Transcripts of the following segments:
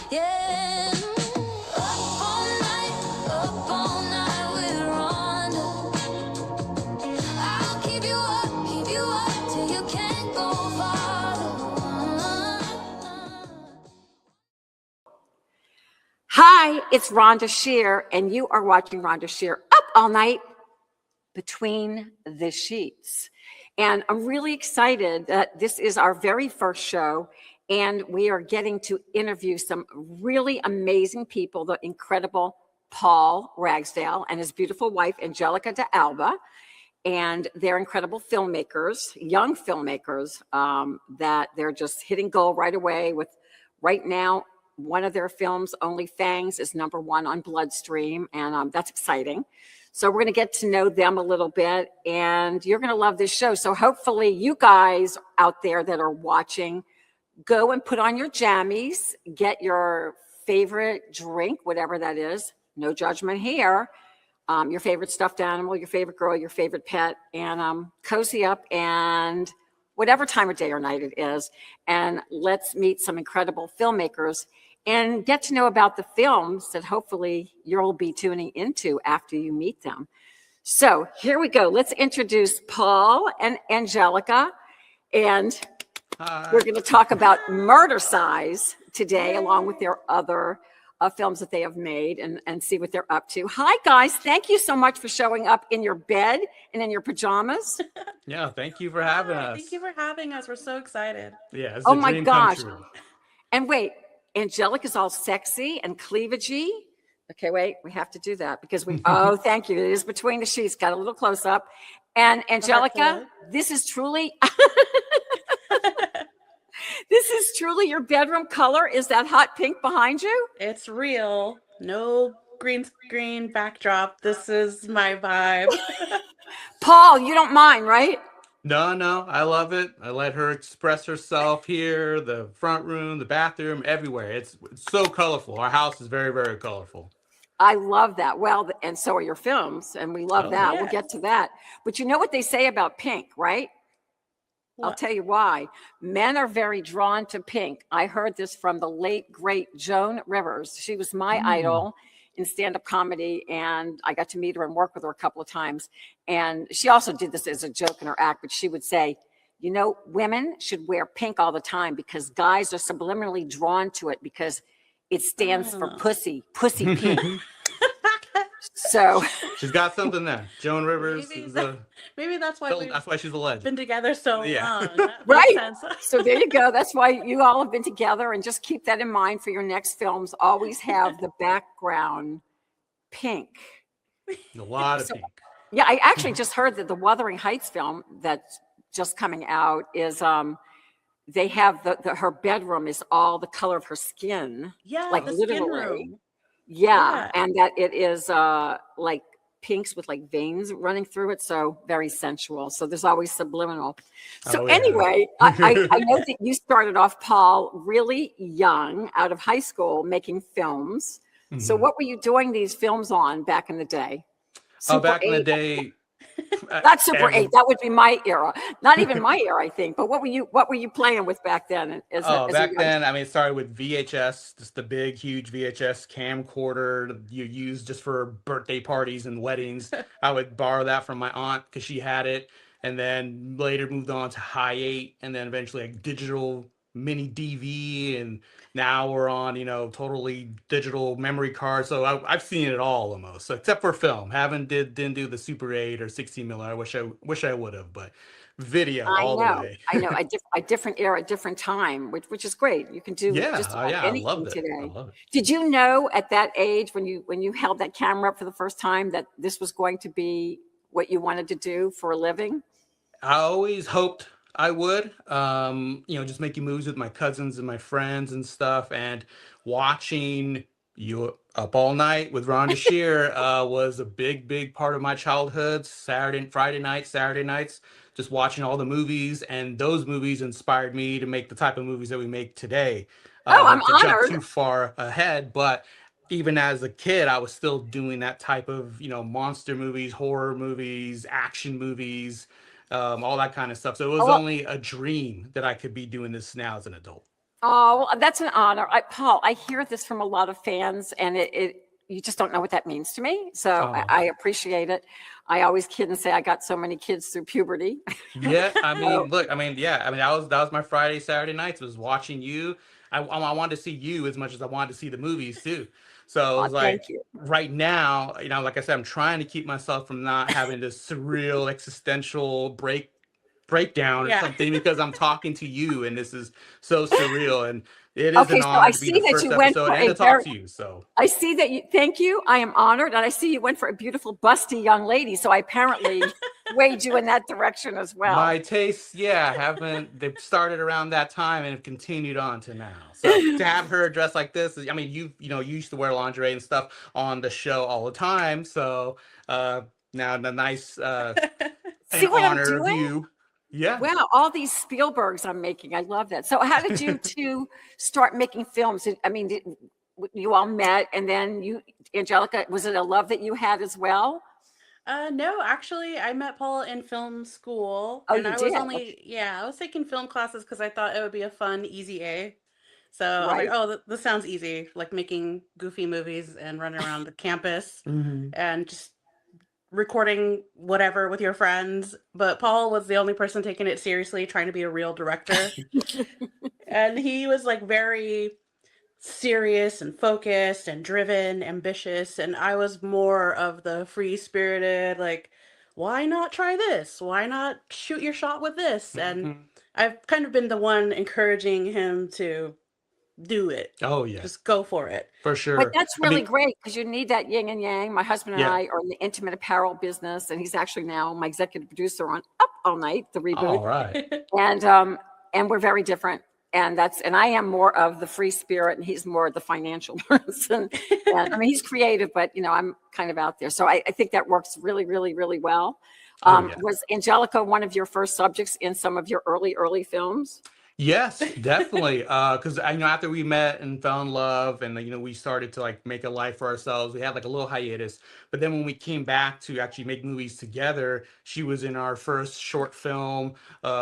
Yeah. Up all night with Rhonda. I'll keep you up till you can't go farther. Hi, it's Rhonda Shear, and you are watching Rhonda Shear Up All Night Between the Sheets. And I'm really excited that this is our very first show, and we are getting to interview some really amazing people, the incredible Paul Ragsdale and his beautiful wife, Angelica de Alba. And they're incredible filmmakers, young filmmakers, that they're just hitting gold right away with right now. One of their films, Only Fangs, is #1 on Bloodstream, and that's exciting. So we're going to get to know them a little bit, and you're going to love this show. So hopefully you guys out there that are watching, go and put on your jammies, get your favorite drink, whatever that is. No judgment here. Your favorite stuffed animal, your favorite girl, your favorite pet, and cozy up and whatever time of day or night it is. And let's meet some incredible filmmakers and get to know about the films that hopefully you'll be tuning into after you meet them. So here we go. Let's introduce Paul and Angelica. And we're going to talk about Murdercise today, along with their other films that they have made, and see what they're up to. Hi, guys. Thank you so much for showing up in your bed and in your pajamas. Yeah, thank you for having us. Thank you for having us. We're so excited. Yeah, it's Oh a my dream gosh. come true. And wait, Angelica's all sexy and cleavagey. Okay, wait, we have to do that because oh, thank you. It is between the sheets. Got a little close up. And Angelica, this is truly, this is truly your bedroom color. Is that hot pink behind you? It's real. No green screen backdrop. This is my vibe. Paul, you don't mind, right? No, I love it. I let her express herself here, the front room, the bathroom, everywhere. It's so colorful. Our house is very, very colorful. I love that. Well, and so are your films, and we love that. yes. We'll get to that. But you know what they say about pink, right? I'll tell you why. Men are very drawn to pink. I heard this from the late, great Joan Rivers. She was my idol in stand-up comedy, and I got to meet her and work with her a couple of times. And she also did this as a joke in her act, but she would say, you know, women should wear pink all the time because guys are subliminally drawn to it because it stands for pussy pink. So she's got something there. Joan Rivers Maybe that's why she's a legend. Been together so long. Right. So there you go. That's why you all have been together, and just keep that in mind for your next films. Always have the background pink. A lot of pink. Yeah, I actually just heard that the Wuthering Heights film that's just coming out is they have her bedroom is all the color of her skin. Yeah, like the literally. skin room. Yeah, and that it is like pinks with like veins running through it, so very sensual. So there's always subliminal. So anyway, I know that you started off, Paul, really young, out of high school, making films. So what were you doing these films on back in the day? Back in the day. Not Super 8. That would be my era. Not even my era, I think. But what were you playing with back then? Back then, I mean, it started with VHS, just the big, huge VHS camcorder you use just for birthday parties and weddings. I would borrow that from my aunt because she had it, and then later moved on to High 8, and then eventually like digital mini DV, and now we're on totally digital memory card. So I've seen it all almost, so, except for film. Didn't do the Super 8 or 16 miller. I wish I would have, but video all the way. I know a different era, different time, which is great. You can do just about anything today. Did you know at that age when you held that camera up for the first time that this was going to be what you wanted to do for a living? I always hoped I would, just making movies with my cousins and my friends and stuff, and watching you Up All Night with Rhonda Shear was a big part of my childhood. Friday nights, Saturday nights, just watching all the movies, and those movies inspired me to make the type of movies that we make today. I'm to honored. Jump too far ahead, but even as a kid, I was still doing that type of, monster movies, horror movies, action movies. All that kind of stuff. So it was only a dream that I could be doing this now as an adult. Oh, well, that's an honor. Paul, I hear this from a lot of fans, and you just don't know what that means to me. So Oh, I appreciate it. I always kid and say I got so many kids through puberty. yeah. I So, mean, look. I mean, yeah. I mean, that was my Friday, Saturday nights was watching you. I wanted to see you as much as I wanted to see the movies too. So it was thank like you. right now, like I said, I'm trying to keep myself from not having this surreal existential breakdown or Yeah. something because I'm talking to you and this is so surreal and it is Okay, an so I honor to be the see that first you went episode for and a to talk very to you. So I see that you, thank you. I am honored. And I see you went for a beautiful, busty young lady. So I apparently weighed you in that direction as well. my tastes, yeah, haven't they've started around that time and have continued on to now. So to have her dressed like this, I mean, you used to wear lingerie and stuff on the show all the time. So uh now the nice See an what I'm honor of doing? you. Yeah. Wow, all these Spielbergs I'm making. I love that. So how did you two start making films? I mean, you all met and then Angelica, was it a love that you had as well? No, actually, I met Paul in film school, Oh, and you I was did? only, yeah, I was taking film classes because I thought it would be a fun, easy A. So I was like, Right. oh, this sounds easy, like making goofy movies and running around the campus Hmm. and just recording whatever with your friends. But Paul was the only person taking it seriously, trying to be a real director. And he was like very serious and focused and driven, ambitious, and I was more of the free-spirited, like, why not try this? Why not shoot your shot with this? And Hmm. I've kind of been the one encouraging him to do it. Oh yeah, Just go for it. for But sure. that's I really mean, great because you need that yin and yang. My husband and yeah. I are in the intimate apparel business, and he's actually now my executive producer on Up All Night, the reboot. All right. And we're very different. And I am more of the free spirit, and he's more of the financial person. And I mean, he's creative, but I'm kind of out there. So I think that works really, really, really well. Oh yeah. Was Angelica one of your first subjects in some of your early films? Yes, definitely. Because after we met and fell in love, and we started to like make a life for ourselves. We had like a little hiatus, but then when we came back to actually make movies together, she was in our first short film.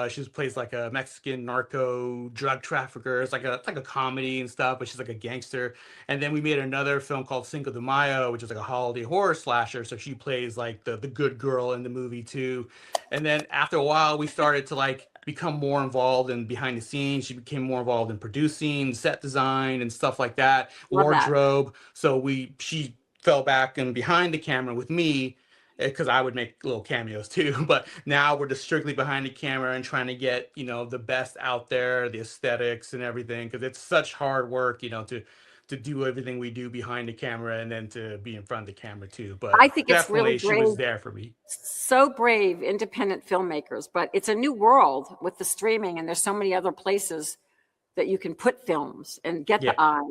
She plays like a Mexican narco drug trafficker. It's like a comedy and stuff, but she's like a gangster. And then we made another film called Cinco de Mayo, which is like a holiday horror slasher. So she plays like the good girl in the movie too. And then after a while, we started to like become more involved in behind the scenes. She became more involved in producing, set design, and stuff like that, Love that. wardrobe. So she fell back and behind the camera with me because I would make little cameos too. But now we're just strictly behind the camera and trying to get the best out there, the aesthetics and everything, because it's such hard work, to do everything we do behind the camera and then to be in front of the camera too. But I think it's really definitely she was brave, there for me. so brave, independent filmmakers, but it's a new world with the streaming, and there's so many other places that you can put films and get the Yeah. eyes.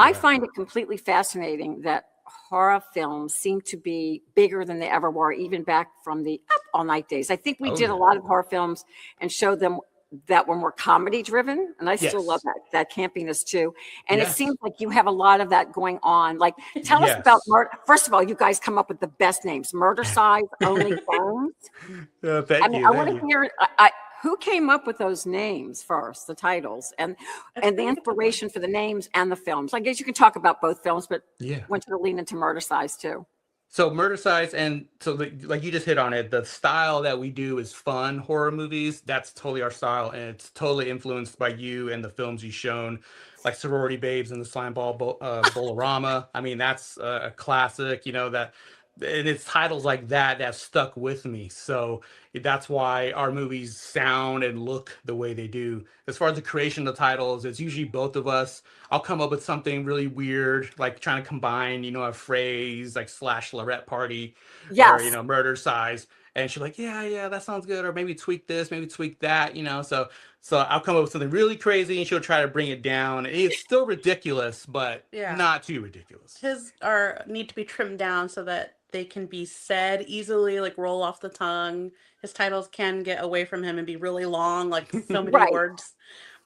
I Yeah. find it completely fascinating that horror films seem to be bigger than they ever were, even back from the Up All Night days. I think we Oh did a yeah. lot of horror films and showed them that were more comedy driven, and I still love Yes. that campiness too. And it Yes. seems like you have a lot of that going on. Like, tell us about Yes. murder. First of all, you guys come up with the best names: Murdercise, Only Fangs. I Thank mean, you. I Thank want you. to hear who came up with those names first, the titles, and the inspiration for the names and the films. I guess you can talk about both films, but Yeah. want you to lean into Murdercise too. So Murdercise, and so like you just hit on it, the style that we do is fun horror movies. That's totally our style, and it's totally influenced by you and the films you've shown, like Sorority Babes and the Slime Ball Bolorama. I mean, that's a classic. That, and it's titles like that stuck with me. So that's why our movies sound and look the way they do. As far as the creation of the titles, it's usually both of us. I'll come up with something really weird, like trying to combine, a phrase like slash Lorette party or, Yes, murder size. And she's like, yeah, yeah, that sounds good. Or maybe tweak this, maybe tweak that. So I'll come up with something really crazy and she'll try to bring it down. And it's still ridiculous, but Yeah. not too ridiculous. His are need to be trimmed down so that they can be said easily, like roll off the tongue. His titles can get away from him and be really long, like so many right. words.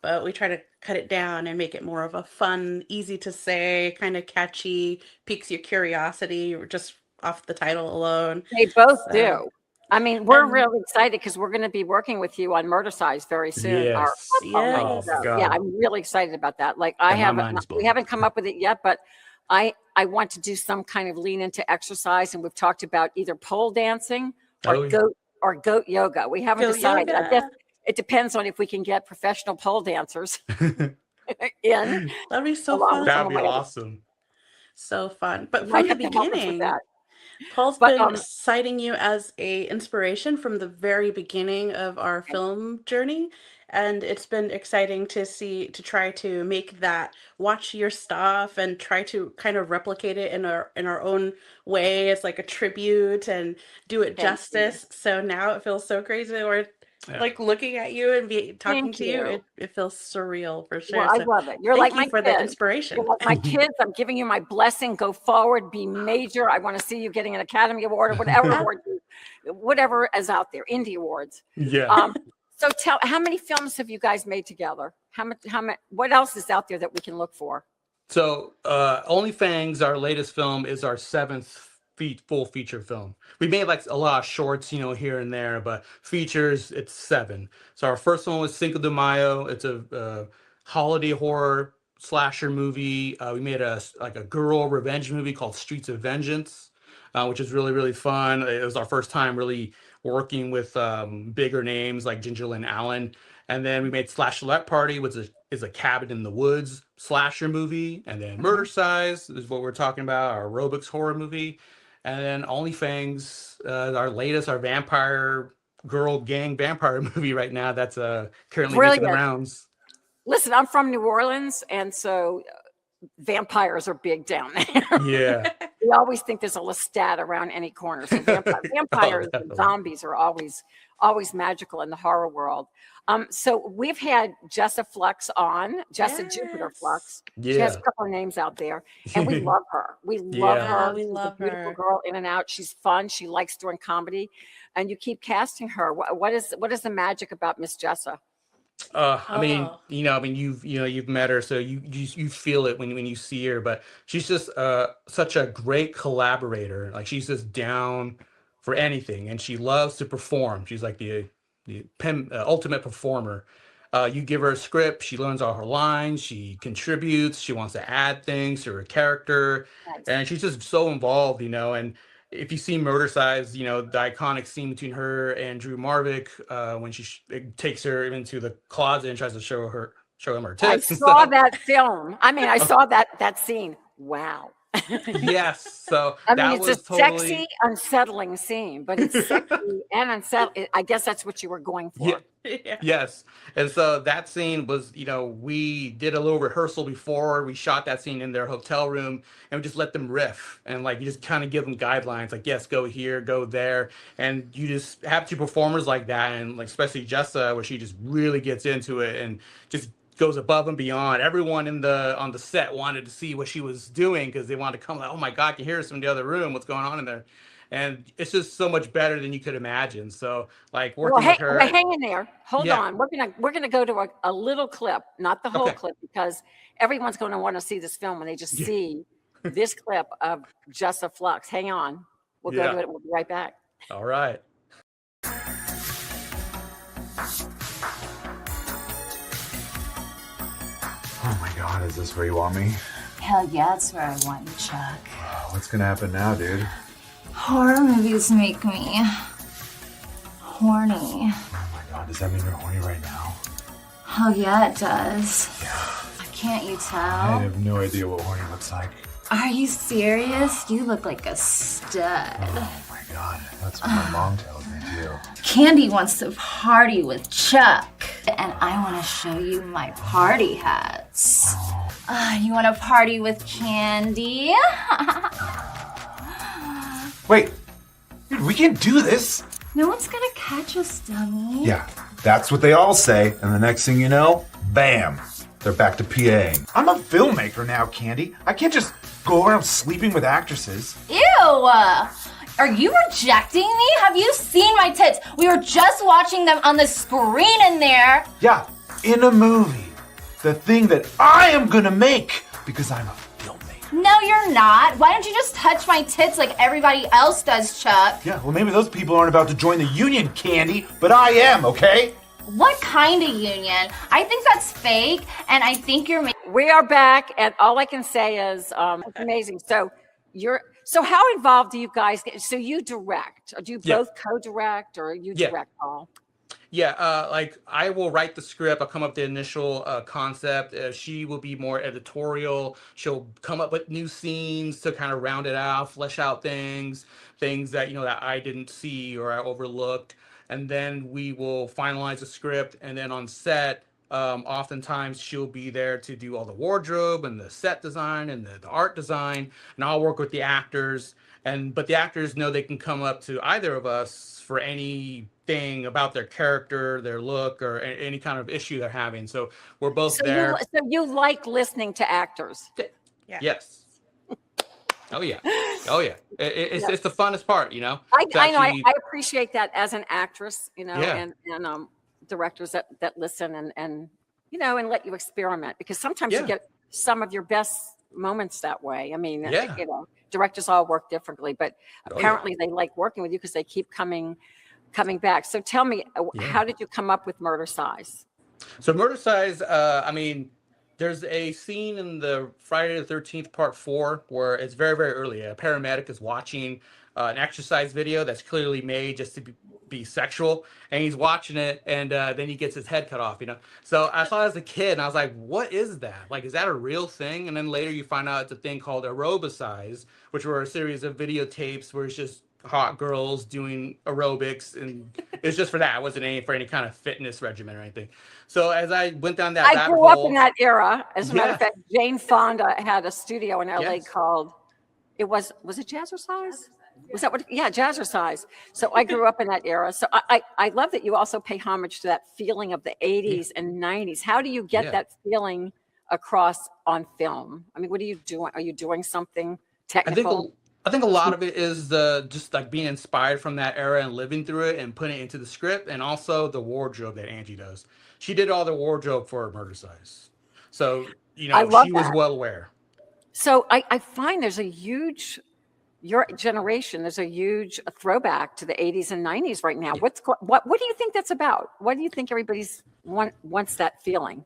But we try to cut it down and make it more of a fun, easy to say, kind of catchy, piques your curiosity, or just off the title alone. They both So do. I mean, we're And- really excited because we're going to be working with you on Murdercise very soon. Yes. Yes. Oh, God. Yeah, I'm really excited about that. Like Yeah, my mind is we blown. haven't come up with it yet, but I want to do some kind of lean into exercise, and we've talked about either pole dancing or Oh, yeah. goat yoga. We haven't Goat decided. I yoga. guess it depends on if we can get professional pole dancers in. That'd be so Along fun. with That'd be awesome. So fun. But Might from the have to help us with beginning, that. Paul's But, been citing you as a inspiration from the very beginning of our film journey. And it's been exciting to try to make that, watch your stuff and try to kind of replicate it in our own way as like a tribute and do it Thank you. justice. So now it feels so crazy. Or Yeah. like looking at you and talking Thank to you, you. it feels surreal for sure. Well, I So love it. You're thank like you my for the kids. inspiration. You're like my kids. I'm giving you my blessing. Go forward. Be major. I want to see you getting an Academy Award or whatever award, whatever is out there. Indie Awards. Yeah. So how many films have you guys made together? How much? What else is out there that we can look for? So, Only Fangs, our latest film, is our 7th full feature film. We made like a lot of shorts, here and there, but features, it's 7. So our first one was Cinco de Mayo. It's a holiday horror slasher movie. We made a girl revenge movie called Streets of Vengeance, which is really, really fun. It was our first time really working with bigger names like Ginger Lynn Allen. And then we made Slashlet Party, which is a cabin in the woods slasher movie. And then Murdercise is what we're talking about, our aerobics horror movie. And then Only Fangs, our latest, our vampire girl gang vampire movie right now that's currently making the Brilliant. rounds. Listen, I'm from New Orleans, and so vampires are big down there. Yeah. We always think there's a Lestat around any corner. So vampires and definitely. zombies are always magical in the horror world. So we've had Jessa Flux on, Jessa Jupiter Yes. Flux. She has Yeah. a couple of names out there, and we love her. We love Yeah. her. We She's love a beautiful her. girl, in and out. She's fun. She likes doing comedy, and you keep casting her. What is the magic about Miss Jessa? I mean, Oh. you've met her, so you feel it when you see her. But she's just such a great collaborator. Like she's just down for anything, and she loves to perform. She's like the ultimate performer. You give her a script, she learns all her lines, she contributes, she wants to add things to her character, Nice. and she's just so involved, And if you see Murdercise, the iconic scene between her and Drew Marvick, when she takes her into the closet and tries to show him her I tits. and saw stuff. that film. I mean, I saw that scene. Wow. Yes, so I mean, that it's was a totally. sexy, unsettling scene, but it's sexy and unsettling. I guess that's what you were going for. Yeah. Yeah. Yes. And so that scene was, we did a little rehearsal before we shot that scene in their hotel room, and we just let them riff, and you just kind of give them guidelines, like, yes, go here, go there. And you just have 2 performers like that. And especially Jessa, where she just really gets into it and just goes above and beyond. Everyone on the set wanted to see what she was doing because they wanted to come like, oh my God, I can hear us from the other room. What's going on in there? And it's just so much better than you could imagine. So working with her. Hang in there. Hold Yeah. on. We're gonna go to a little clip, not the whole Okay. clip, because everyone's going to want to see this film when they just see this clip of Jessa Flux. Hang on. We'll go Yeah. to it. We'll be right back. All right. Oh my God, is this where you want me? Hell yeah, that's where I want you, Chuck. What's gonna happen now, dude? Horror movies make me horny. Oh my God, does that mean you're horny right now? Hell yeah, it does. Can't you I tell? have no idea what horny looks like. Are you serious? You look like a stud. Oh my God, that's what my mom tells me too. Candy wants to party with Chuck. And I want to show you my party hats. You want to party with Candy? Wait, dude, we can do this. No one's gonna catch us, dummy. Yeah, that's what they all say. And the next thing you know, bam, they're back to PAing. I'm a filmmaker now, Candy. I can't just go around sleeping with actresses. Ew! Are you rejecting me? Have you seen my tits? We were just watching them on the screen in there. Yeah, in a movie. The thing that I am gonna make because I'm a filmmaker. No, you're not. Why don't you just touch my tits like everybody else does, Chuck? Yeah, well, maybe those people aren't about to join the union, Candy, but I am, okay? What kind of union? I think that's fake, and I think you're We are back, and all I can say is it's amazing. So how involved do you guys get? So you direct, or do you both co-direct, or you direct all? Yeah, like I will write the script. I'll come up with the initial concept. She will be more editorial. She'll come up with new scenes to kind of round it out, flesh out things that that I didn't see or I overlooked. And then we will finalize the script. And then on set, oftentimes she'll be there to do all the wardrobe and the set design and the art design. And I'll work with the actors. But the actors know they can come up to either of us for anything about their character, their look, or any kind of issue they're having. So we're both there. So you like listening to actors? Yeah. Yes. Oh yeah. Oh yeah. It's the funnest part, I know. I appreciate that as an actress, and directors that listen and let you experiment, because sometimes you get some of your best moments that way. I mean, directors all work differently, but apparently they like working with you because they keep coming back. So tell me, how did you come up with Murdercise? So Murdercise, I mean, there's a scene in the Friday the 13th Part 4 where it's very, very early. A paramedic is watching an exercise video that's clearly made just to be sexual, and he's watching it, and then he gets his head cut off. So I saw it as a kid, and I was like, what is that? Like, is that a real thing? And then later you find out it's a thing called Aerobicise, which were a series of videotapes where it's just hot girls doing aerobics, and it's just for that. It wasn't for any kind of fitness regimen or anything. So as I went down that I grew up in that era. As a matter of fact, Jane Fonda had a studio in LA called, was it Jazzercise? Was that what? Yeah, Jazzercise. So I grew up in that era. So I love that you also pay homage to that feeling of the 80s and 90s. How do you get that feeling across on film? I mean, what are you doing? Are you doing something technical? I think a lot of it is just like being inspired from that era and living through it and putting it into the script, and also the wardrobe that Angie does. She did all the wardrobe for Murdercise. So, she was well aware. So I find there's a huge, your generation, there's a huge throwback to the 80s and 90s right now. What do you think that's about? What do you think everybody's wants that feeling?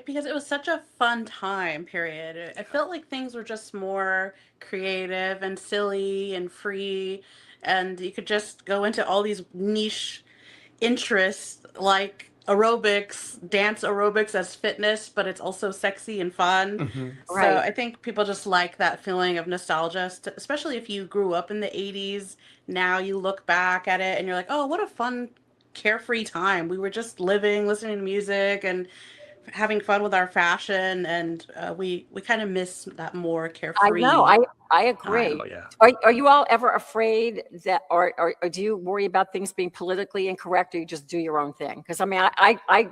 Because it was such a fun time period. I felt like things were just more creative and silly and free, and you could just go into all these niche interests like aerobics, dance aerobics as fitness, but it's also sexy and fun. Mm-hmm. So I think people just like that feeling of nostalgia, especially if you grew up in the 80s. Now you look back at it and you're like, oh, what a fun, carefree time. We were just living, listening to music, and having fun with our fashion, and we kind of miss that more carefree. I know. I agree. Are you all ever afraid that, or do you worry about things being politically incorrect, or you just do your own thing? Because I mean, I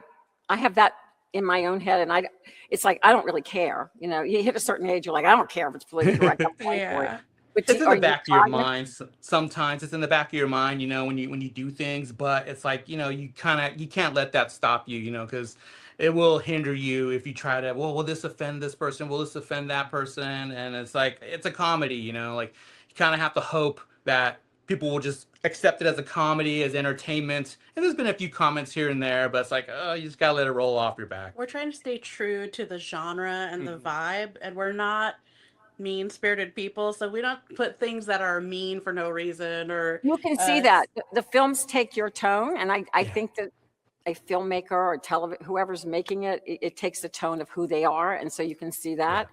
have that in my own head, and it's like I don't really care. You hit a certain age, you're like, I don't care if it's politically correct. I'm fine for it. But it's in the back of your mind. Sometimes it's in the back of your mind, when you do things, but it's like, you can't let that stop you, because it will hinder you if you try to, will this offend this person? Will this offend that person? And it's like, it's a comedy, like you kind of have to hope that people will just accept it as a comedy, as entertainment. And there's been a few comments here and there, but it's like, oh, you just gotta let it roll off your back. We're trying to stay true to the genre and the vibe, and we're not mean-spirited people, so we don't put things that are mean for no reason. Or you can see that the films take your tone, and I think that a filmmaker or whoever's making it takes the tone of who they are, and so you can see that,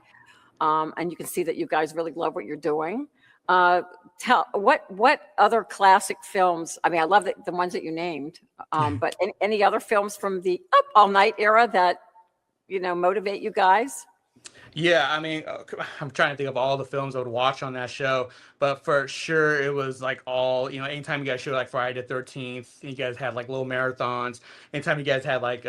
and you can see that you guys really love what you're doing. Tell what other classic films? I mean, I love the ones that you named, but any other films from the Up All Night era that motivate you guys? Yeah, I mean, I'm trying to think of all the films I would watch on that show, but for sure it was like all, anytime you guys showed like Friday the 13th, you guys had like little marathons. Anytime you guys had like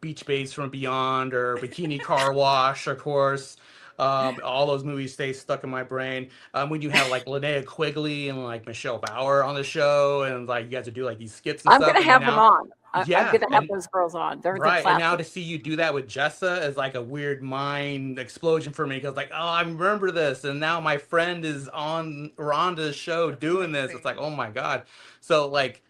Beach Base from Beyond or Bikini Car Wash, of course. All those movies stay stuck in my brain. When you have like Linnea Quigley and like Michelle Bauer on the show, and like you guys to do like these skits and I'm stuff, gonna and then have them now, on. I'm yeah, gonna have and those girls on. They're right, and now classic. to see you do that with Jessa is like a weird mind explosion for me because like, oh, I remember this, and now my friend is on Rhonda's show doing this. It's like, oh my god. So like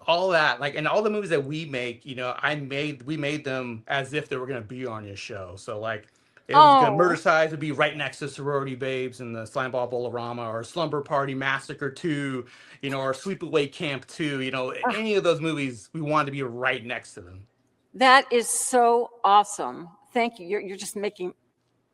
all that, like, and all the movies that we make, we made them as if they were gonna be on your show. So like. It was gonna Oh, Murdercise would be right next to Sorority Babes and the Slimeball Bolorama or Slumber Party Massacre 2, or Sleepaway Camp 2, any of those movies we wanted to be right next to them. that is so awesome. Thank you. You're just making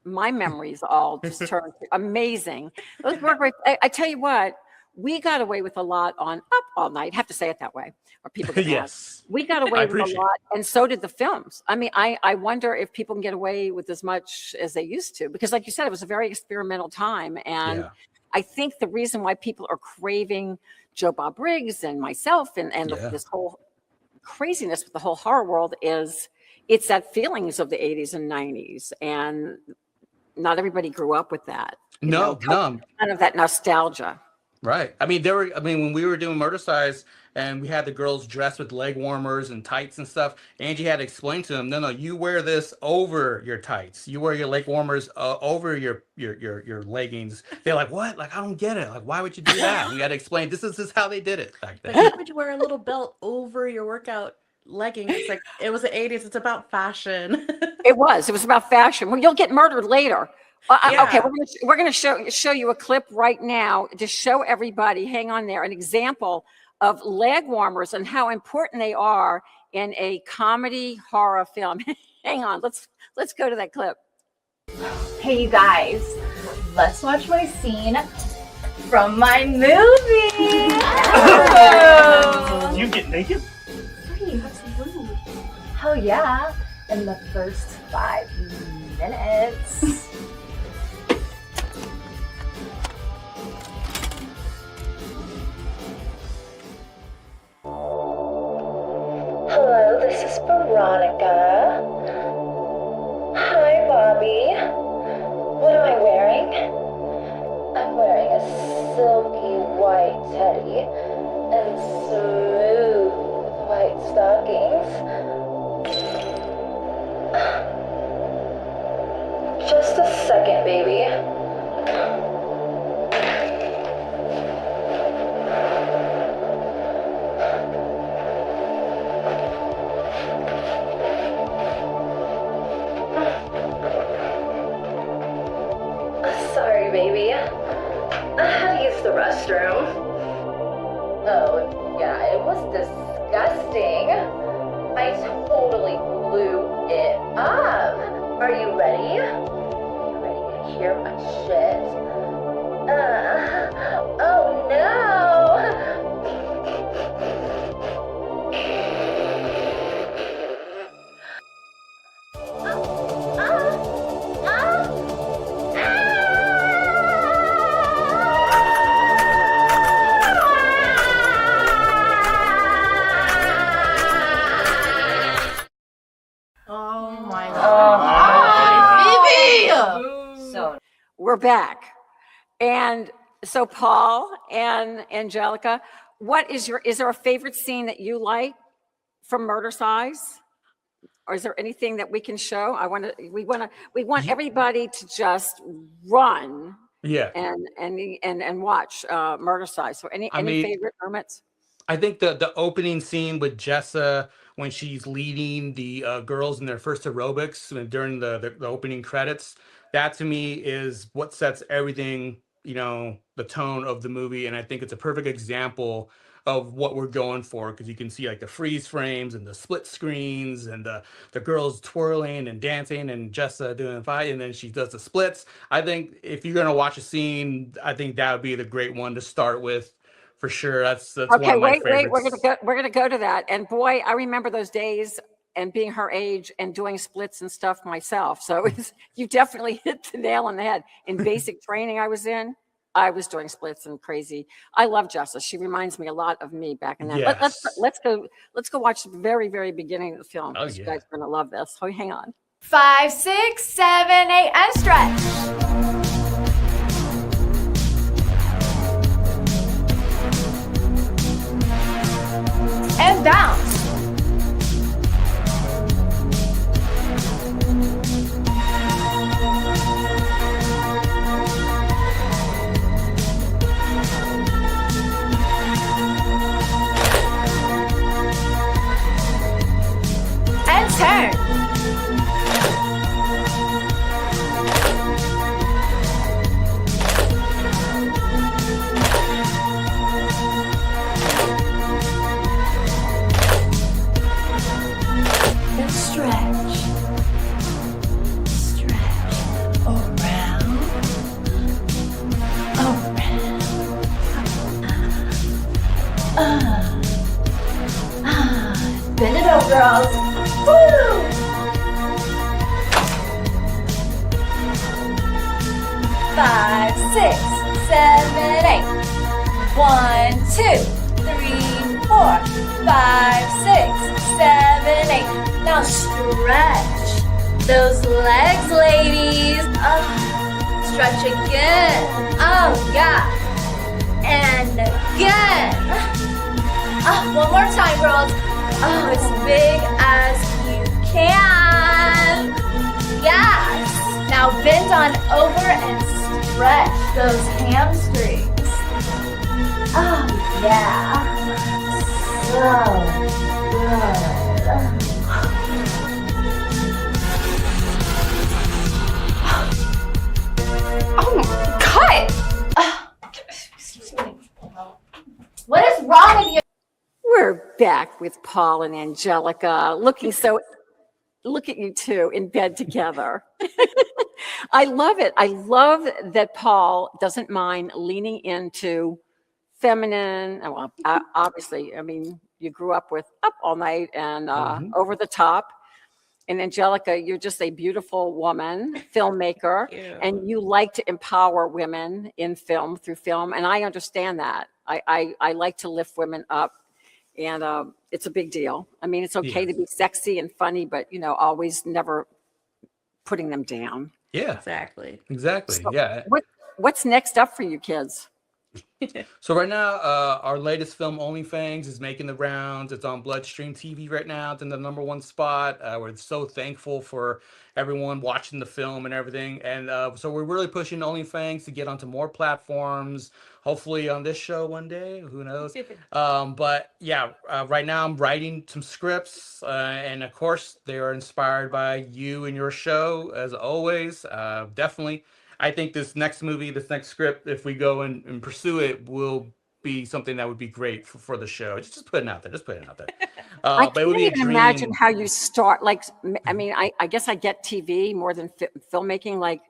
my memories all just turn amazing. Those were great. I tell you what, we got away with a lot on Up All Night. Have to say it that way, or people get mad. Yes. We got I away with a appreciate lot, and so did the films. I mean, I wonder if people can get away with as much as they used to, because like you said, it was a very experimental time. And Yeah. I think the reason why people are craving Joe Bob Briggs and myself and Yeah. this whole craziness with the whole horror world is it's that feelings of the 80s and 90s. And not everybody grew up with that. No. Kind of that nostalgia. Right. I mean, when we were doing Murdercise and we had the girls dressed with leg warmers and tights and stuff, Angie had to explain to them, no, you wear this over your tights. You wear your leg warmers over your leggings. They're like, what? Like, I don't get it. Like, why would you do that? We had to explain, this is how they did it back then. Why would you wear a little belt over your workout leggings? It's like, it was the 80s. It's about fashion. It was about fashion. Well, you'll get murdered later. Yeah. Okay, we're gonna show you a clip right now to show everybody. Hang on there, an example of leg warmers and how important they are in a comedy horror film. Hang on, let's go to that clip. Hey you guys, let's watch my scene from my movie. You get naked? Hey, what's rude? Hell yeah, in the first 5 minutes. Hello, this is Veronica. Hi, Bobby. What am I wearing? I'm wearing a silky white teddy and smooth white stockings. Just a second, baby. Sorry, baby. I had to use the restroom. Oh, yeah, it was disgusting. I totally blew it up. Are you ready? Are you ready to hear my shit? Oh no! Oh my So We're back, and so Paul and Angelica, is there a favorite scene that you like from Murdercise? Or is there anything that we can show? We want everybody to just run Yeah. and watch Murdercise. So any favorite moments? I think the opening scene with Jessa when she's leading the girls in their first aerobics during the opening credits, that to me is what sets everything, the tone of the movie. And I think it's a perfect example of what we're going for, because you can see like the freeze frames and the split screens and the girls twirling and dancing and Jessa doing a fight, and then she does the splits. I think if you're gonna watch a scene, I think that would be the great one to start with. For sure, that's Okay, one of my wait, favorites. we're gonna go to that. And boy, I remember those days and being her age and doing splits and stuff myself. So you definitely hit the nail on the head. In basic training I was in, I was doing splits and crazy. I love Jessa. She reminds me a lot of me back in then. Yes. Let's go watch the very, very beginning of the film. Oh, You yeah. guys are gonna love this. Oh, hang on. 5, 6, 7, 8, and stretch. And bounce. And turn. And stretch. Stretch. Around. Around. Bend it over, girls. Woo! 5, 6, 7, 8. 1, 2, 3, 4, 5, 6, 7, 8. Now stretch those legs, ladies. Stretch again. Oh, yeah. And again. One more time, girls. As big as you can. Yes. Now bend on over and stretch those hamstrings. Oh, yeah. So good. Oh, cut! Excuse me. What is wrong with you? We're back with Paul and Angelica, look at you two in bed together. I love it. I love that Paul doesn't mind leaning into feminine. Well, obviously, I mean, you grew up with Up All Night and Over the Top. And Angelica, you're just a beautiful woman, filmmaker, and you like to empower women in film through film. And I understand that. I like to lift women up. And it's a big deal. I mean, it's okay to be sexy and funny, but, you know, always never putting them down. Yeah, Exactly. exactly. So Yeah. what's next up for you kids? So right now, our latest film, Only Fangs, is making the rounds. It's on Bloodstream TV right now. It's in the #1 spot. We're so thankful for everyone watching the film and everything. And so we're really pushing Only Fangs to get onto more platforms. Hopefully on this show one day. Who knows? But yeah, right now I'm writing some scripts, and of course they are inspired by you and your show as always. Definitely. I think this next movie, this next script, if we go and pursue it, will be something that would be great for the show. Just putting it out there. Just putting it out there. I But it would can't be a even imagine dream. how you start. Like, I mean, I guess I get TV more than filmmaking. Like,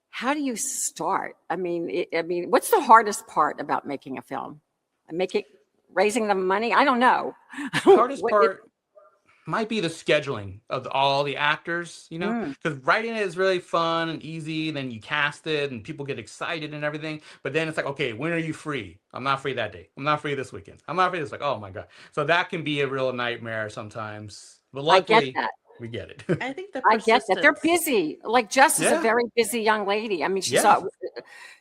how do you start? I mean, what's the hardest part about making a film? Raising the money? I don't know. Hardest part might be the scheduling of all the actors, you know, because writing it is really fun and easy. Then you cast it and people get excited and everything. But then it's like, okay, when are you free? I'm not free that day. I'm not free this weekend. I'm not free this week. Oh my God. So that can be a real nightmare sometimes. But luckily, we get it. I think the I get that. They're persistence. busy. Like Jess is a very busy young lady. I mean,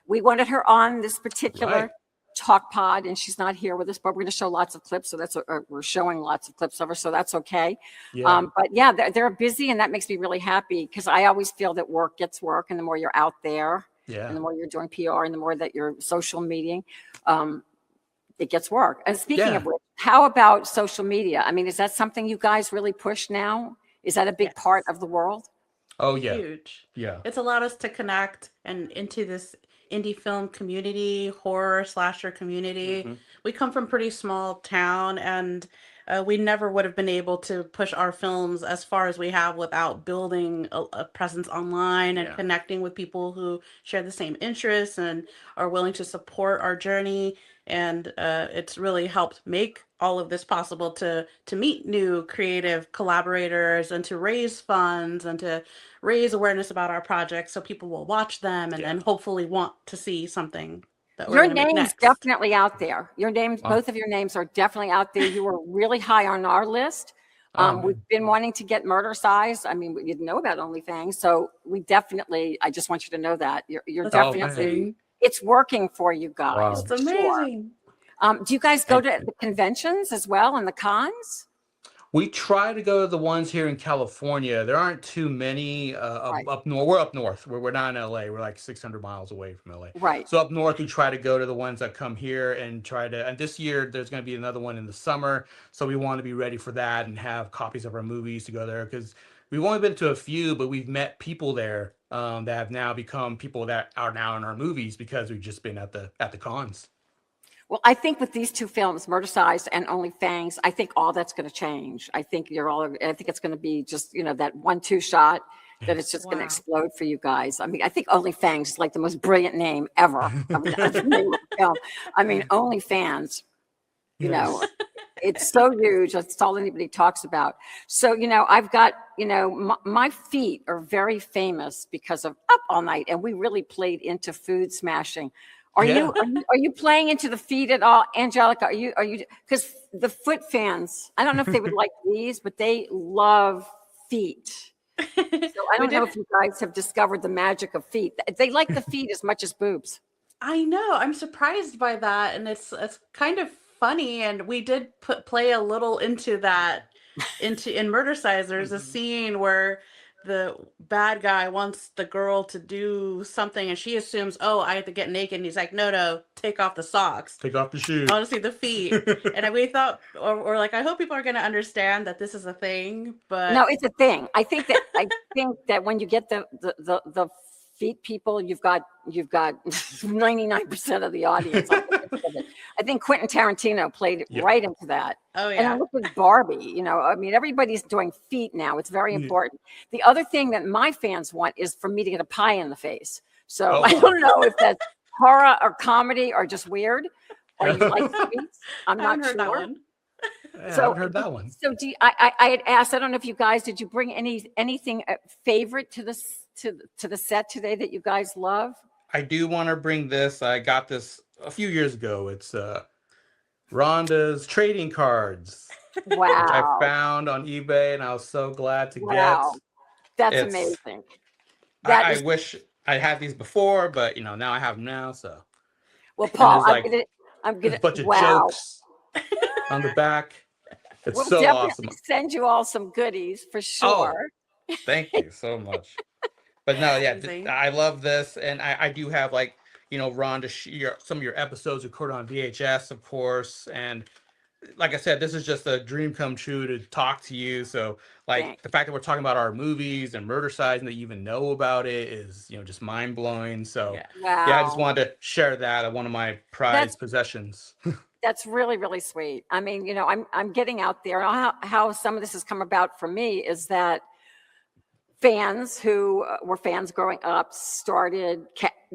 we wanted her on this particular talk pod and she's not here with us, but we're going to show lots of clips. So we're showing lots of clips of her. So that's okay. But yeah, they're busy and that makes me really happy because I always feel that work gets work. And the more you're out there and the more you're doing PR and the more that you're social meeting, it gets work. And speaking of which, how about social media? I mean, is that something you guys really push now? Is that a big part of the world? Oh yeah. Huge. Yeah. It's allowed us to connect and into this indie film community, horror slasher community. We come from pretty small town and we never would have been able to push our films as far as we have without building a presence online and connecting with people who share the same interests and are willing to support our journey. And it's really helped make all of this possible to meet new creative collaborators and to raise funds and to raise awareness about our projects so people will watch them and then hopefully want to see something that we're Your going to make name's next. definitely out there. Your names, both of your names are definitely out there. You were really high on our list. We've been wanting to get Murdercise. I mean, we didn't know about OnlyFans, so we definitely. I just want you to know that you're That's definitely. amazing. It's working for you guys. Wow. It's for sure. amazing. Do you guys go to the conventions as well and the cons? We try to go to the ones here in California. There aren't too many Right. up north. We're up north. We're not in LA. We're like 600 miles away from LA. Right. So up north, we try to go to the ones that come here and try to. And this year, there's going to be another one in the summer. So we want to be ready for that and have copies of our movies to go there because we've only been to a few, but we've met people there that have now become people that are now in our movies because we've just been at the cons. Well, I think with these two films, Murdercise and Only Fangs, I think all that's going to change. I think I think it's going to be just, that 1-2 shot that it's just going to explode for you guys. I mean, I think Only Fangs is like the most brilliant name ever. of the name of the film. I mean, Only Fans, it's so huge. That's all anybody talks about. So, I've got, my feet are very famous because of Up All Night. And we really played into food smashing. Are you playing into the feet at all, Angelica? Are you because the foot fans? I don't know if they would like these, but they love feet. So I don't know if you guys have discovered the magic of feet. They like the feet as much as boobs. I know. I'm surprised by that, and it's kind of funny. And we did play a little into that in Murdercise. There's a scene where the bad guy wants the girl to do something and she assumes, oh, I have to get naked. And he's like, no, take off the socks. Take off the shoes. I want to see the feet. And we thought, or like, I hope people are going to understand that this is a thing, but. No, it's a thing. I think that when you get the feet people, you've got 99% of the audience. I think Quentin Tarantino played right into that. Oh, yeah. And I look at Barbie, I mean, everybody's doing feet now. It's very important. The other thing that my fans want is for me to get a pie in the face. So I don't know if that's horror or comedy or just weird or you like sweets. I'm not sure. That one. Yeah, so, I haven't heard that one. So I had asked, I don't know if you guys, did you bring anything favorite to the set today that you guys love? I do want to bring this. I got this a few years ago. It's Rhonda's trading cards. Wow. Which I found on eBay and I was so glad to get. That's amazing. I wish I had these before, but now I have them now. So. Well, Paul, I'm gonna a bunch of jokes on the back. It's we'll so definitely awesome. Send you all some goodies for sure. Oh, thank you so much. But no, yeah, I love this, and I do have Rhonda, some of your episodes recorded on VHS, of course, and like I said, this is just a dream come true to talk to you. So, the fact that we're talking about our movies and Murdercise and that you even know about it is, just mind blowing. So, I just wanted to share that as one of my prized possessions. That's really, really sweet. I mean, I'm getting out there. How some of this has come about for me is that fans who were fans growing up started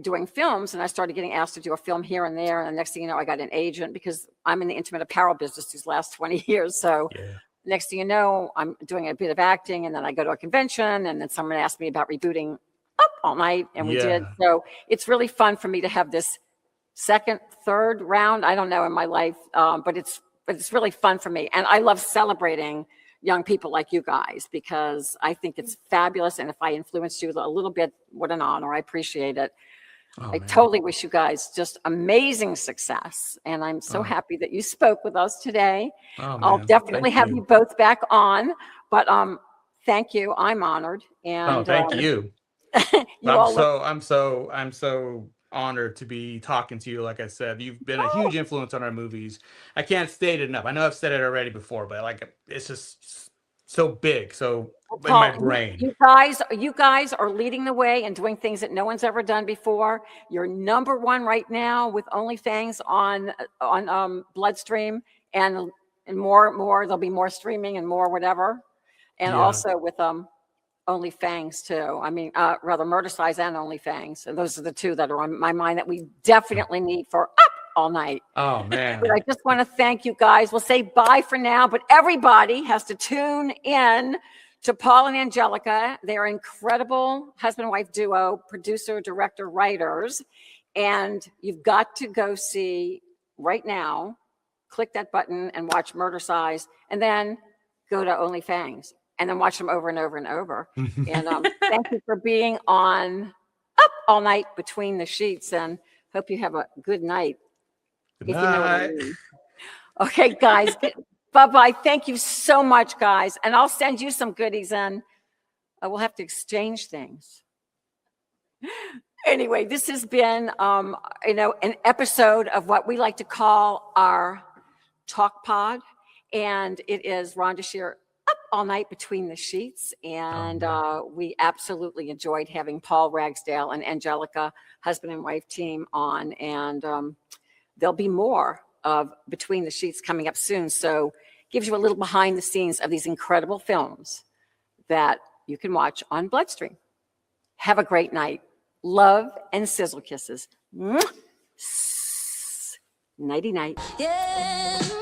doing films, and I started getting asked to do a film here and there. And the next thing you know, I got an agent because I'm in the intimate apparel business these last 20 years. So next thing you know, I'm doing a bit of acting, and then I go to a convention, and then someone asked me about rebooting Up All Night, and we did. So it's really fun for me to have this second, third round, I don't know, in my life, but it's really fun for me. And I love celebrating young people like you guys because I think it's fabulous. And if I influenced you a little bit, what an honor. I appreciate it. I totally wish you guys just amazing success. And I'm so happy that you spoke with us today. I'll definitely have you both back on, but thank you. I'm honored. And thank you. I'm so honored to be talking to you. Like I said, you've been a huge influence on our movies. I can't state it enough. I know I've said it already before, but it's just so big. So in my brain. You guys are leading the way and doing things that no one's ever done before. You're number one right now with OnlyFans on Bloodstream and more. There'll be more streaming and more whatever, and also with OnlyFans too. I mean, rather Murdercise and OnlyFans. And those are the two that are on my mind that we definitely need for Up All Night. Oh, man. But I just want to thank you guys. We'll say bye for now, but everybody has to tune in to Paul and Angelica. They're incredible husband and wife duo, producer, director, writers. And you've got to go see right now, click that button and watch Murdercise. And then go to Only Fangs and then watch them over and over and over. And thank you for being on Up All Night Between the Sheets, and hope you have a good night. Good if you know what I night. mean. Okay, guys. Bye-bye. Thank you so much, guys. And I'll send you some goodies, and we'll have to exchange things. Anyway, this has been, an episode of what we like to call our Talk Pod. And it is Rhonda Shear Up All Night Between the Sheets. And we absolutely enjoyed having Paul Ragsdale and Angelica, husband and wife team, on. And there'll be more of Between the Sheets coming up soon. So gives you a little behind the scenes of these incredible films that you can watch on Bloodstream. Have a great night. Love and sizzle kisses. Nighty night. Yeah.